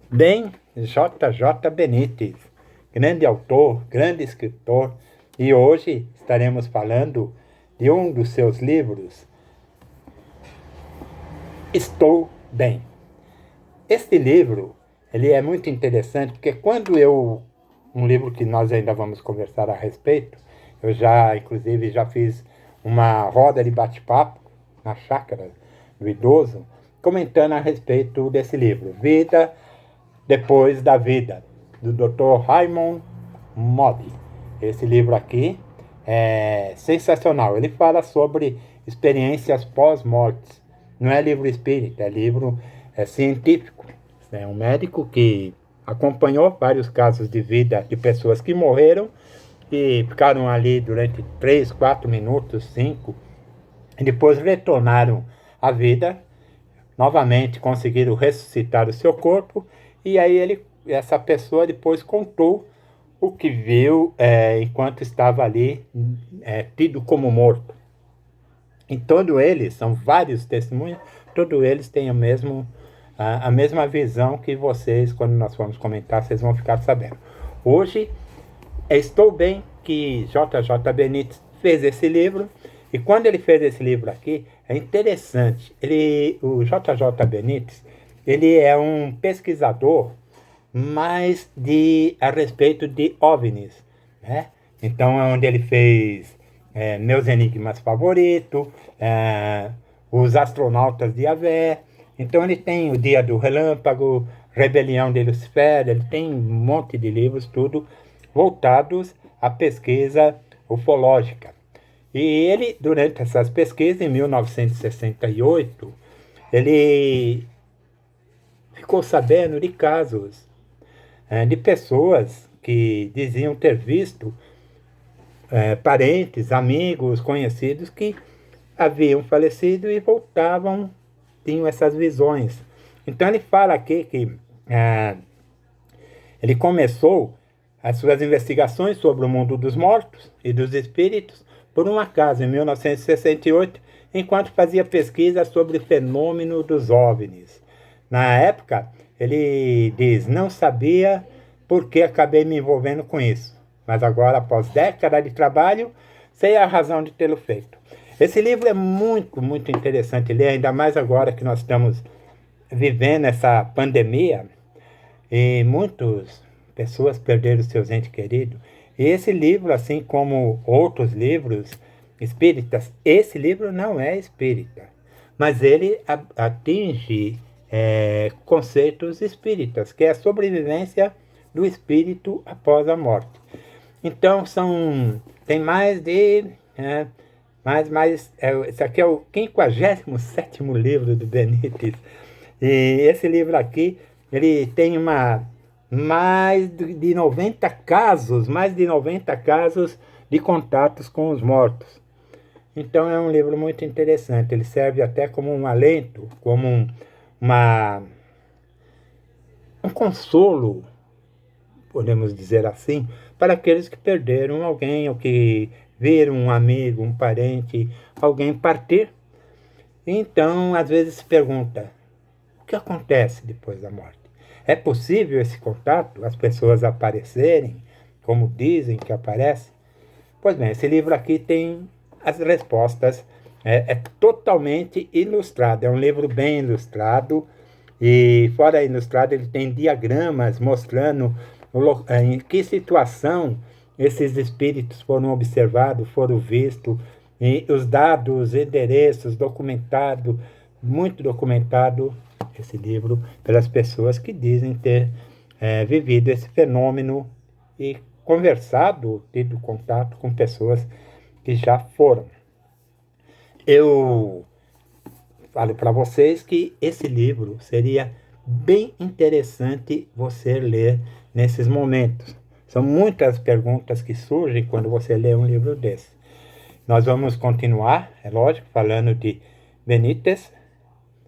Bem, J. Benítez, grande autor, grande escritor, e hoje estaremos falando de um dos seus livros, Estou Bem. Este livro, ele é muito interessante, porque um livro que nós ainda vamos conversar a respeito, eu já, inclusive, já fiz uma roda de bate-papo na chácara do idoso, comentando a respeito desse livro, Vida Depois da Vida, do Dr. Raymond Moody. Esse livro aqui é sensacional. Ele fala sobre experiências pós-mortes. Não é livro espírita, é livro científico. É um médico que acompanhou vários casos de vida de pessoas que morreram e ficaram ali durante 3, 4 minutos, 5, e depois retornaram à vida, novamente conseguiram ressuscitar o seu corpo, e aí essa pessoa depois contou o que viu enquanto estava ali tido como morto. Em todos eles, são vários testemunhos, todos eles têm a mesma visão que vocês, quando nós formos comentar, vocês vão ficar sabendo. Hoje, estou bem que J. Benítez fez esse livro, e quando ele fez esse livro aqui, é interessante, o J. Benítez, ele é um pesquisador mais a respeito de OVNIs, né? Então, é onde ele fez Meus Enigmas Favoritos, Os Astronautas de Yahvé. Então, ele tem O Dia do Relâmpago, Rebelião de Lucifer, ele tem um monte de livros, tudo voltados à pesquisa ufológica. E ele, durante essas pesquisas, em 1968, ele ficou sabendo de casos de pessoas que diziam ter visto parentes, amigos, conhecidos que haviam falecido e voltavam, tinham essas visões. Então ele fala aqui que ele começou as suas investigações sobre o mundo dos mortos e dos espíritos por um acaso, em 1968, enquanto fazia pesquisa sobre o fenômeno dos OVNIs. Na época, ele diz, não sabia por que acabei me envolvendo com isso, mas agora, após décadas de trabalho, sei a razão de tê-lo feito. Esse livro é muito, muito interessante ler, ainda mais agora que nós estamos vivendo essa pandemia e muitas pessoas perderam seus entes queridos. E esse livro, assim como outros livros espíritas, esse livro não é espírita, mas ele atinge conceitos espíritas, que é a sobrevivência do espírito após a morte. Então, tem mais de... esse aqui é o 57º livro do Benítez. E esse livro aqui, ele tem mais de 90 casos, de contatos com os mortos. Então é um livro muito interessante, ele serve até como um alento, como um consolo, podemos dizer assim, para aqueles que perderam alguém, ou que viram um amigo, um parente, alguém partir. Então, às vezes se pergunta, o que acontece depois da morte? É possível esse contato, as pessoas aparecerem, como dizem que aparecem? Pois bem, esse livro aqui tem as respostas, é totalmente ilustrado, é um livro bem ilustrado, e fora ilustrado ele tem diagramas mostrando em que situação esses espíritos foram observados, foram vistos, e os dados, endereços, documentado, muito documentado esse livro pelas pessoas que dizem ter vivido esse fenômeno e conversado, tido contato com pessoas que já foram. Eu falo para vocês que esse livro seria bem interessante você ler nesses momentos. São muitas perguntas que surgem quando você lê um livro desse. Nós vamos continuar, é lógico, falando de Benítez,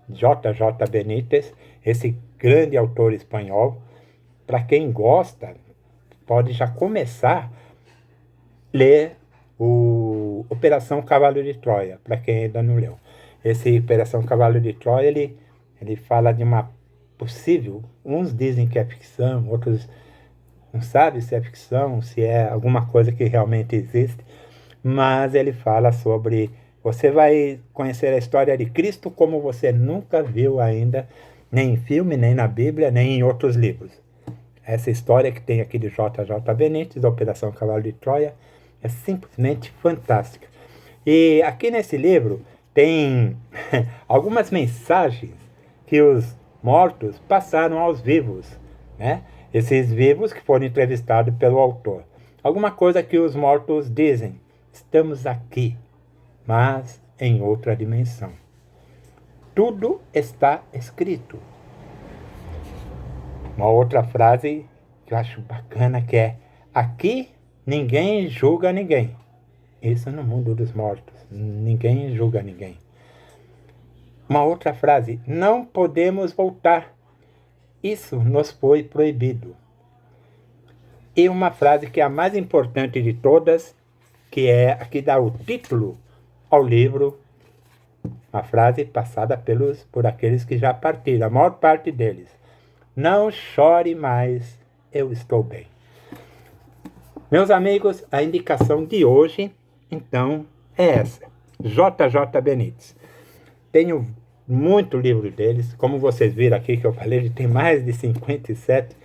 J. Benítez, esse grande autor espanhol. Para quem gosta, pode já começar a ler o Operação Cavalo de Troia, para quem ainda não leu. Esse Operação Cavalo de Troia, ele fala de uma possível. Uns dizem que é ficção, outros não sabem se é ficção, se é alguma coisa que realmente existe. Mas ele fala sobre... Você vai conhecer a história de Cristo como você nunca viu ainda, nem em filme, nem na Bíblia, nem em outros livros. Essa história que tem aqui de J.J. Benítez, da Operação Cavalo de Troia, é simplesmente fantástica. E aqui nesse livro tem algumas mensagens que os mortos passaram aos vivos, né? Esses vivos que foram entrevistados pelo autor. Alguma coisa que os mortos dizem: estamos aqui, mas em outra dimensão. Tudo está escrito. Uma outra frase que eu acho bacana que é: aqui ninguém julga ninguém. Isso no mundo dos mortos. Ninguém julga ninguém. Uma outra frase: não podemos voltar. Isso nos foi proibido. E uma frase que é a mais importante de todas, que é a que dá o título ao livro, uma frase passada por aqueles que já partiram, a maior parte deles: não chore mais, eu estou bem. Meus amigos, a indicação de hoje, então, é essa: J.J. Benítez. Tenho muito livro deles, como vocês viram aqui que eu falei, ele tem mais de 57.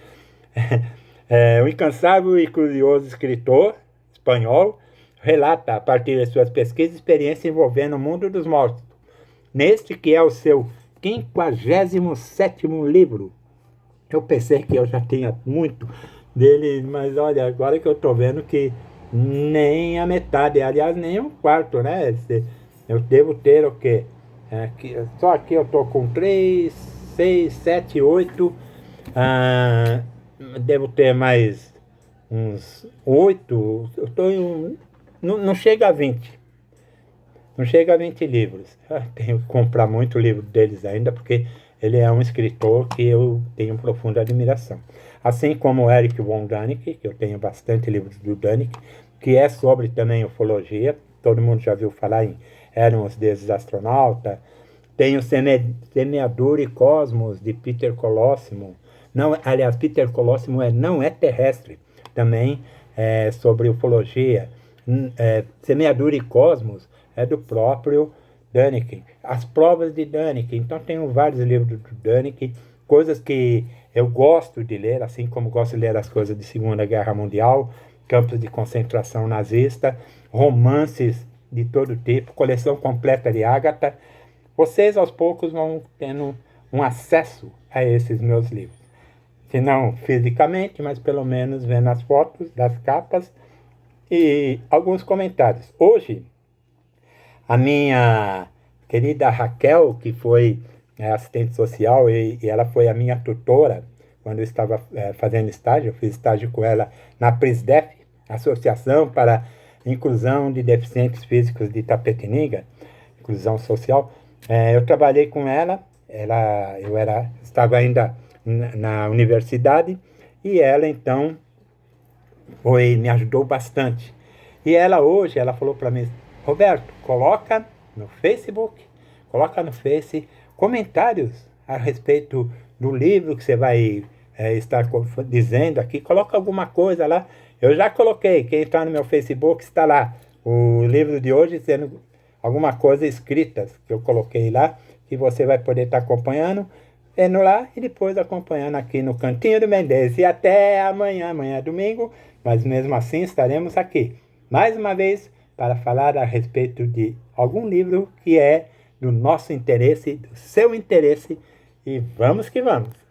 O incansável e curioso escritor espanhol relata, a partir de suas pesquisas, experiência envolvendo o mundo dos mortos. Neste que é o seu 57º livro. Eu pensei que eu já tinha muito dele, mas olha, agora que eu estou vendo que nem a metade, aliás, nem um quarto, né? Eu devo ter o quê? Só aqui eu estou com 3, 6, 7, 8. Devo ter mais uns 8. Eu estou em não chega a 20. Não chega a 20 livros. Eu tenho que comprar muito livro deles ainda, porque ele é um escritor que eu tenho profunda admiração. Assim como Erich von Däniken, que eu tenho bastante livros do Däniken, que é sobre também ufologia. Todo mundo já viu falar em Eram os Deuses Astronauta. Tem o Semeadura e Cosmos, de Peter Colosimo. Não, aliás, Peter Colosimo não é terrestre. Também é sobre ufologia. Semeadura e Cosmos é do próprio Däniken. As provas de Däniken. Então, tenho vários livros do Däniken, coisas que eu gosto de ler, assim como gosto de ler as coisas de Segunda Guerra Mundial, campos de concentração nazista, romances de todo tipo, coleção completa de Agatha. Vocês, aos poucos, vão tendo um acesso a esses meus livros. Se não fisicamente, mas pelo menos vendo as fotos das capas e alguns comentários. Hoje, a minha querida Raquel, que foi assistente social e ela foi a minha tutora quando eu estava fazendo estágio, eu fiz estágio com ela na PRISDEF, Associação para Inclusão de Deficientes Físicos de Itapetininga, inclusão social. Eu trabalhei com ela, estava ainda na universidade, e ela então me ajudou bastante. E ela hoje, ela falou para mim: Roberto, coloca no Facebook comentários a respeito do livro que você vai estar dizendo aqui, coloca alguma coisa lá. Eu já coloquei, quem está no meu Facebook está lá, o livro de hoje sendo alguma coisa escritas que eu coloquei lá, que você vai poder estar acompanhando, vendo lá e depois acompanhando aqui no Cantinho do Mendes. E até amanhã é domingo, mas mesmo assim estaremos aqui, mais uma vez, para falar a respeito de algum livro que é do nosso interesse, do seu interesse, e vamos que vamos!